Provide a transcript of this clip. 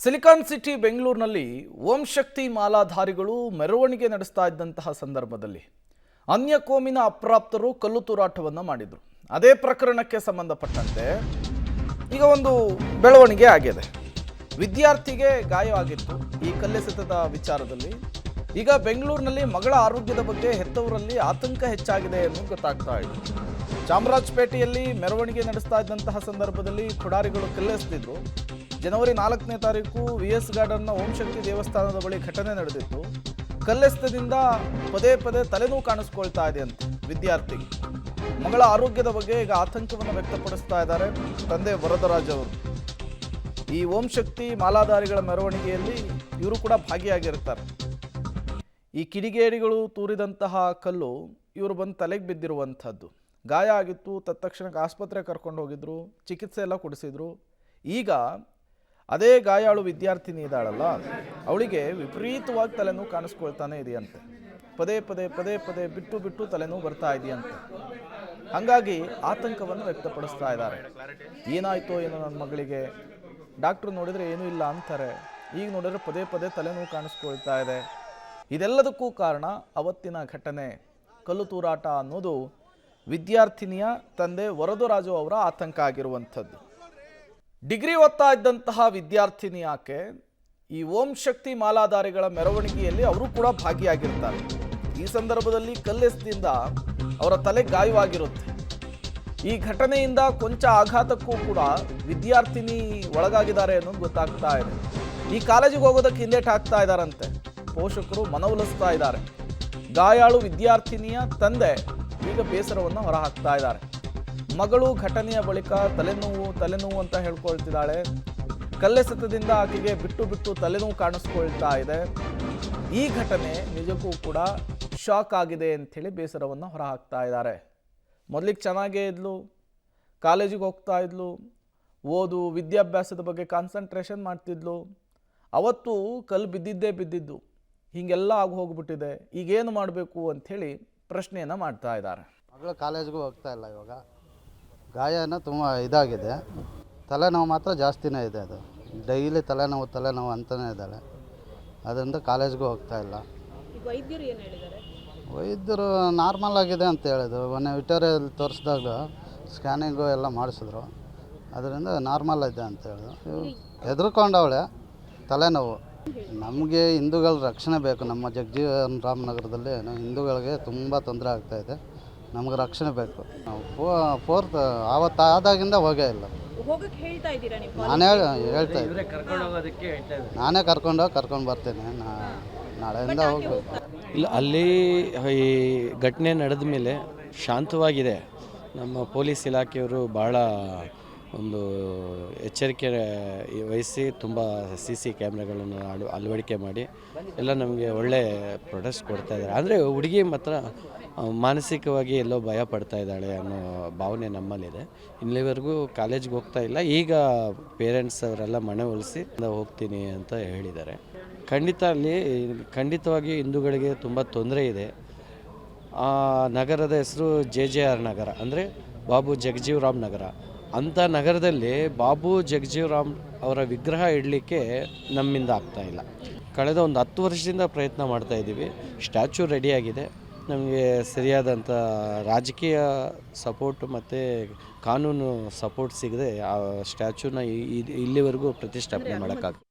Silicon city ಬೆಂಗಳೂರಿನಲ್ಲಿ ಓಂ ಶಕ್ತಿ ಮಾಲಾಧಾರಿಗಳು ಮೆರವಣಿಗೆ ನಡೆಸ್ತಾ ಇದ್ದಂತಹ ಸಂದರ್ಭದಲ್ಲಿ ಅನ್ಯ ಕೋಮಿನ ಅಪ್ರಾಪ್ತರು ಕಲ್ಲು ತೂರಾಟವನ್ನು ಮಾಡಿದರು. ಅದೇ ಪ್ರಕರಣಕ್ಕೆ ಸಂಬಂಧಪಟ್ಟಂತೆ ಈಗ ಒಂದು ಬೆಳವಣಿಗೆ ಆಗಿದೆ. ವಿದ್ಯಾರ್ಥಿಗೆ ಗಾಯವಾಗಿತ್ತು ಈ ಕಲ್ಲೆಸೆತದ ವಿಚಾರದಲ್ಲಿ. ಈಗ ಬೆಂಗಳೂರಿನಲ್ಲಿ ಮಗಳ ಆರೋಗ್ಯದ ಬಗ್ಗೆ ಹೆತ್ತವರಲ್ಲಿ ಆತಂಕ ಹೆಚ್ಚಾಗಿದೆ ಎಂದು ಗೊತ್ತಾಗ್ತಾ ಇದೆ. ಚಾಮರಾಜಪೇಟೆಯಲ್ಲಿ ಮೆರವಣಿಗೆ ನಡೆಸ್ತಾ ಇದ್ದಂತಹ ಸಂದರ್ಭದಲ್ಲಿ ಪುಡಾರಿಗಳು ಕಲ್ಲೆಸೆದಿದ್ರು. ಜನವರಿ 4ನೇ ತಾರೀಕು VS ಗಾರ್ಡನ್ನ ಓಂ ಶಕ್ತಿ ದೇವಸ್ಥಾನದ ಬಳಿ ಘಟನೆ ನಡೆದಿತ್ತು. ಕಲ್ಲೆಸೆತದಿಂದ ಪದೇ ಪದೇ ತಲೆನೋವು ಕಾಣಿಸ್ಕೊಳ್ತಾ ಇದೆ ಅಂತ ವಿದ್ಯಾರ್ಥಿಗೆ. ಮಗಳ ಆರೋಗ್ಯದ ಬಗ್ಗೆ ಈಗ ಆತಂಕವನ್ನು ವ್ಯಕ್ತಪಡಿಸ್ತಾ ಇದ್ದಾರೆ ತಂದೆ ವರದರಾಜ್ ಅವರು. ಈ ಓಂ ಶಕ್ತಿ ಮಾಲಾಧಾರಿಗಳ ಮೆರವಣಿಗೆಯಲ್ಲಿ ಇವರು ಕೂಡ ಭಾಗಿಯಾಗಿರ್ತಾರೆ. ಈ ಕಿಡಿಗೇಡಿಗಳು ತೂರಿದಂತಹ ಕಲ್ಲು ಇವರು ಬಂದು ತಲೆಗೆ ಬಿದ್ದಿರುವಂಥದ್ದು. ಗಾಯ ಆಗಿತ್ತು, ತತ್ಕ್ಷಣಕ್ಕೆ ಆಸ್ಪತ್ರೆಗೆ ಕರ್ಕೊಂಡು ಹೋಗಿದ್ರು, ಚಿಕಿತ್ಸೆ ಎಲ್ಲ ಕೊಡಿಸಿದ್ರು. ಈಗ ಅದೇ ಗಾಯಾಳು ವಿದ್ಯಾರ್ಥಿನಿ ಇದ್ದಾಳಲ್ಲ, ಅವಳಿಗೆ ವಿಪರೀತವಾಗಿ ತಲೆನೋವು ಕಾಣಿಸ್ಕೊಳ್ತಾನೆ ಇದೆಯಂತೆ. ಪದೇ ಪದೇ ಪದೇ ಪದೇ ಬಿಟ್ಟು ಬಿಟ್ಟು ತಲೆನೋವು ಬರ್ತಾ ಇದೆಯಂತೆ. ಹಾಗಾಗಿ ಆತಂಕವನ್ನು ವ್ಯಕ್ತಪಡಿಸ್ತಾ ಇದ್ದಾರೆ. ಏನಾಯ್ತೋ ಏನೋ ನನ್ನ ಮಗಳಿಗೆ, ಡಾಕ್ಟ್ರು ನೋಡಿದರೆ ಏನೂ ಇಲ್ಲ ಅಂತಾರೆ. ಈಗ ನೋಡಿದ್ರೆ ಪದೇ ಪದೇ ತಲೆನೋವು ಕಾಣಿಸ್ಕೊಳ್ತಾ ಇದೆ. ಇದೆಲ್ಲದಕ್ಕೂ ಕಾರಣ ಅವತ್ತಿನ ಘಟನೆ ಕಲ್ಲು ತೂರಾಟ ಅನ್ನೋದು ವಿದ್ಯಾರ್ಥಿನಿಯ ತಂದೆ ವರದರಾಜು ಅವರ ಆತಂಕ ಆಗಿರುವಂಥದ್ದು. ಡಿಗ್ರಿ ಓದ್ತಾ ಇದ್ದಂತಹ ವಿದ್ಯಾರ್ಥಿನಿ ಆಕೆ ಈ ಓಂ ಶಕ್ತಿ ಮಾಲಾಧಾರಿಗಳ ಮೆರವಣಿಗೆಯಲ್ಲಿ ಅವರು ಕೂಡ ಭಾಗಿಯಾಗಿರ್ತಾರೆ. ಈ ಸಂದರ್ಭದಲ್ಲಿ ಕಲ್ಲೆಸೆತದಿಂದ ಅವರ ತಲೆ ಗಾಯವಾಗಿರುತ್ತೆ. ಈ ಘಟನೆಯಿಂದ ಕೊಂಚ ಆಘಾತಕ್ಕೂ ಕೂಡ ವಿದ್ಯಾರ್ಥಿನಿ ಒಳಗಾಗಿದ್ದಾರೆ ಅನ್ನೋದು ಗೊತ್ತಾಗ್ತಾ ಇದೆ. ಈ ಕಾಲೇಜಿಗೆ ಹೋಗೋದಕ್ಕೆ ಹಿಂದೇಟು ಹಾಕ್ತಾ ಇದ್ದಾರಂತೆ. ಪೋಷಕರು ಮನವೊಲಿಸ್ತಾ ಇದ್ದಾರೆ. ಗಾಯಾಳು ವಿದ್ಯಾರ್ಥಿನಿಯ ತಂದೆ ಈಗ ಬೇಸರವನ್ನು ಹೊರಹಾಕ್ತಾ ಇದ್ದಾರೆ. ಮಗಳು ಘಟನೆಯ ಬಳಿಕ ತಲೆನೋವು ಅಂತ ಹೇಳ್ಕೊಳ್ತಿದ್ದಾಳೆ. ಕಲ್ಲೆಸೆತದಿಂದ ಆಕೆಗೆ ಬಿಟ್ಟು ಬಿಟ್ಟು ತಲೆನೋವು ಕಾಣಿಸ್ಕೊಳ್ತಾ ಇದೆ. ಈ ಘಟನೆ ನಿಜಕ್ಕೂ ಕೂಡ ಶಾಕ್ ಆಗಿದೆ ಅಂಥೇಳಿ ಬೇಸರವನ್ನು ಹೊರಹಾಕ್ತಾ ಇದ್ದಾರೆ. ಮೊದಲಿಗೆ ಚೆನ್ನಾಗೇ ಇದ್ಲು, ಕಾಲೇಜಿಗೆ ಹೋಗ್ತಾ ಇದ್ಲು, ಓದು ವಿದ್ಯಾಭ್ಯಾಸದ ಬಗ್ಗೆ ಕಾನ್ಸಂಟ್ರೇಷನ್ ಮಾಡ್ತಿದ್ಲು. ಅವತ್ತು ಕಲ್ಲು ಬಿದ್ದಿದ್ದು ಹೀಗೆಲ್ಲ ಆಗಿ ಹೋಗ್ಬಿಟ್ಟಿದೆ. ಈಗೇನು ಮಾಡಬೇಕು ಅಂಥೇಳಿ ಪ್ರಶ್ನೆಯನ್ನು ಮಾಡ್ತಾ ಇದ್ದಾರೆ. ಮಗಳು ಕಾಲೇಜ್ಗೂ ಹೋಗ್ತಾ ಇಲ್ಲ. ಇವಾಗ ಗಾಯನ ತುಂಬ ಇದಾಗಿದೆ. ತಲೆನೋವು ಮಾತ್ರ ಜಾಸ್ತಿನೇ ಇದೆ. ಅದು ಡೈಲಿ ತಲೆನೋವು ಅಂತಲೇ ಇದ್ದಾಳೆ. ಅದರಿಂದ ಕಾಲೇಜ್ಗೂ ಹೋಗ್ತಾ ಇಲ್ಲ. ವೈದ್ಯರು ಏನು ಹೇಳಿದ್ದಾರೆ? ವೈದ್ಯರು ನಾರ್ಮಲ್ ಆಗಿದೆ ಅಂತ ಹೇಳಿದ್ರು. ಮೊನ್ನೆ ವಿಟೋರಿಯಲ್ಲಿ ತೋರಿಸಿದಾಗ ಸ್ಕ್ಯಾನಿಂಗು ಎಲ್ಲ ಮಾಡಿಸಿದ್ರು. ಅದರಿಂದ ನಾರ್ಮಲ್ ಇದೆ ಅಂತ ಹೇಳಿದ್ರು. ಹೆದರ್ಕೊಂಡವಳೆ, ತಲೆನೋವು. ನಮಗೆ ಹಿಂದೂಗಳ ರಕ್ಷಣೆ ಬೇಕು. ನಮ್ಮ ಜಗಜೀವನ್ ರಾಮನಗರದಲ್ಲಿ ಹಿಂದೂಗಳಿಗೆ ತುಂಬ ತೊಂದರೆ ಆಗ್ತಾಯಿದೆ. ನಮ್ಗೆ ರಕ್ಷಣೆ ಬೇಕು. ನಾವು ಫೋರ್ತ್ ಆವತ್ತು ಆದಾಗಿಂದ ಹೋಗೇ ಇಲ್ಲ. ನಾನೇ ಹೇಳ್ತಾ ಇದ್ದೀನಿ, ನಾನೇ ಕರ್ಕೊಂಡು ಬರ್ತೀನಿ. ನಾಳೆಯಿಂದ ಹೋಗ್ಬೇಕು. ಇಲ್ಲ, ಅಲ್ಲಿ ಈ ಘಟನೆ ನಡೆದ ಮೇಲೆ ಶಾಂತವಾಗಿದೆ. ನಮ್ಮ ಪೊಲೀಸ್ ಇಲಾಖೆಯವರು ಭಾಳ ಒಂದು ಎಚ್ಚರಿಕೆ ವಹಿಸಿ ತುಂಬ CC ಕ್ಯಾಮ್ರಾಗಳನ್ನು ಅಳವಡಿಕೆ ಮಾಡಿ ಎಲ್ಲ ನಮಗೆ ಒಳ್ಳೆ ಪ್ರೊಟೆಸ್ಟ್ ಕೊಡ್ತಾ ಇದ್ದಾರೆ. ಅಂದರೆ ಹುಡುಗಿ ಮಾತ್ರ ಮಾನಸಿಕವಾಗಿ ಎಲ್ಲೋ ಭಯ ಪಡ್ತಾ ಇದ್ದಾಳೆ ಅನ್ನೋ ಭಾವನೆ ನಮ್ಮಲ್ಲಿದೆ. ಇಲ್ಲಿವರೆಗೂ ಕಾಲೇಜ್ಗೆ ಹೋಗ್ತಾ ಇಲ್ಲ. ಈಗ ಪೇರೆಂಟ್ಸ್ ಅವರೆಲ್ಲ ಮನವೊಲಿಸಿ ಹೋಗ್ತೀನಿ ಅಂತ ಹೇಳಿದ್ದಾರೆ. ಖಂಡಿತವಾಗಿ ಹಿಂದೂಗಳಿಗೆ ತುಂಬ ತೊಂದರೆ ಇದೆ. ಆ ನಗರದ ಹೆಸರು JJR ನಗರ, ಅಂದರೆ ಬಾಬು ಜಗಜೀವರಾಮ್ ನಗರ. ಅಂಥ ನಗರದಲ್ಲಿ ಬಾಬು ಜಗಜೀವರಾಮ್ ಅವರ ವಿಗ್ರಹ ಇಡಲಿಕ್ಕೆ ನಮ್ಮಿಂದ ಆಗ್ತಾಯಿಲ್ಲ. ಕಳೆದ ಒಂದು 10 ವರ್ಷದಿಂದ ಪ್ರಯತ್ನ ಮಾಡ್ತಾಯಿದ್ದೀವಿ. ಸ್ಟ್ಯಾಚ್ಯೂ ರೆಡಿಯಾಗಿದೆ. ನಮಗೆ ಸರಿಯಾದಂಥ ರಾಜಕೀಯ ಸಪೋರ್ಟು ಮತ್ತು ಕಾನೂನು ಸಪೋರ್ಟ್ ಸಿಗದೆ ಆ ಸ್ಟ್ಯಾಚ್ಯೂನ ಇಲ್ಲಿವರೆಗೂ ಪ್ರತಿಷ್ಠಾಪನೆ ಮಾಡೋಕ್ಕಾಗ್ತದೆ.